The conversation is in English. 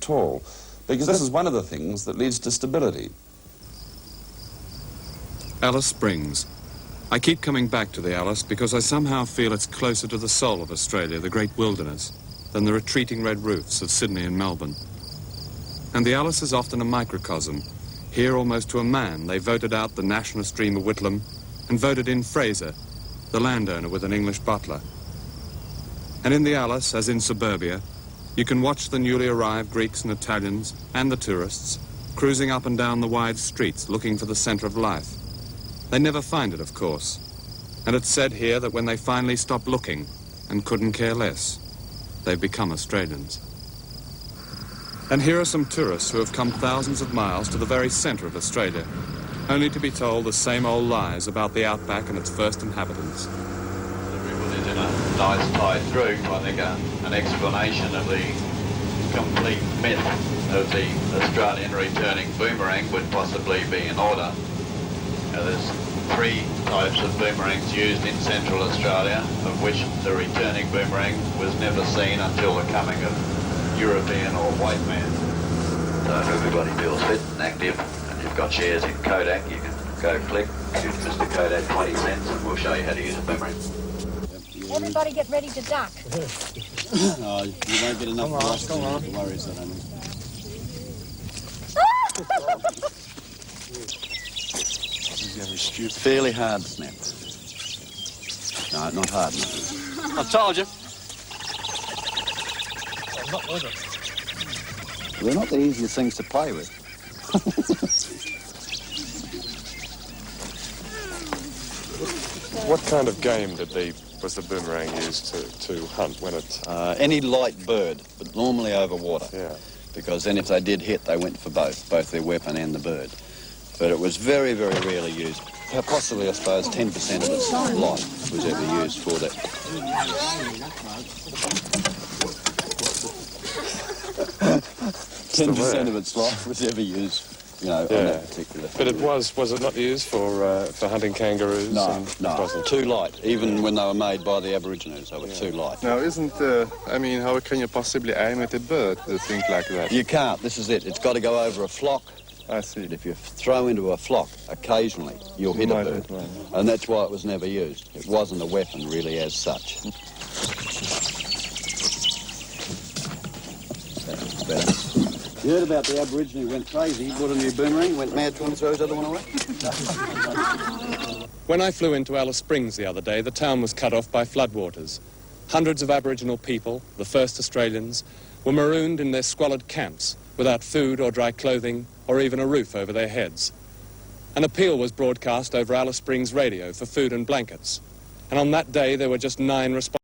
at all, because this is one of the things that leads to stability. Alice Springs. I keep coming back to the Alice because I somehow feel it's closer to the soul of Australia, the great wilderness, than the retreating red roofs of Sydney and Melbourne. And the Alice is often a microcosm. Here, almost to a man, they voted out the nationalist dream of Whitlam and voted in Fraser, the landowner with an English butler. And in the Alice, as in suburbia, you can watch the newly arrived Greeks and Italians and the tourists cruising up and down the wide streets looking for the centre of life. They never find it, of course. And it's said here that when they finally stop looking and couldn't care less, they've become Australians. And here are some tourists who have come thousands of miles to the very centre of Australia, only to be told the same old lies about the outback and its first inhabitants. Everyone is in a nice tie through. I think an explanation of the complete myth of the Australian returning boomerang would possibly be in order. There's 3 types of boomerangs used in Central Australia, of which the returning boomerang was never seen until the coming of European or white man. So if everybody feels fit and active and you've got shares in Kodak, you can go click, give Mr. Kodak 20 cents and we'll show you how to use a boomerang. Everybody get ready to duck. No, you won't get enough rust to worries that I mean. Fairly hard snap. No, not hard enough. I told you. They're not the easiest things to play with. What kind of game was the boomerang used to hunt when it... Any light bird, but normally over water. Yeah. Because then if they did hit, they went for both their weapon and the bird. But it was very, very rarely used. Possibly, I suppose, 10% of its life was ever used for that. 10% of its life was ever used, you know, on that particular thing. But was it not used for hunting kangaroos? No, no, it wasn't. Too light. Even when they were made by the Aborigines, they were too light. Now, I mean, how can you possibly aim at a bird to think like that? You can't. This is it. It's got to go over a flock. I see. If you throw into a flock, occasionally, you'll hit a bird. And that's why it was never used. It wasn't a weapon, really, as such. That's better. You heard about the Aborigine who went crazy, bought a new boomerang, went mad trying to throw his other one away? When I flew into Alice Springs the other day, the town was cut off by floodwaters. Hundreds of Aboriginal people, the first Australians, were marooned in their squalid camps without food or dry clothing or even a roof over their heads. An appeal was broadcast over Alice Springs radio for food and blankets. And on that day, there were just 9 respondents.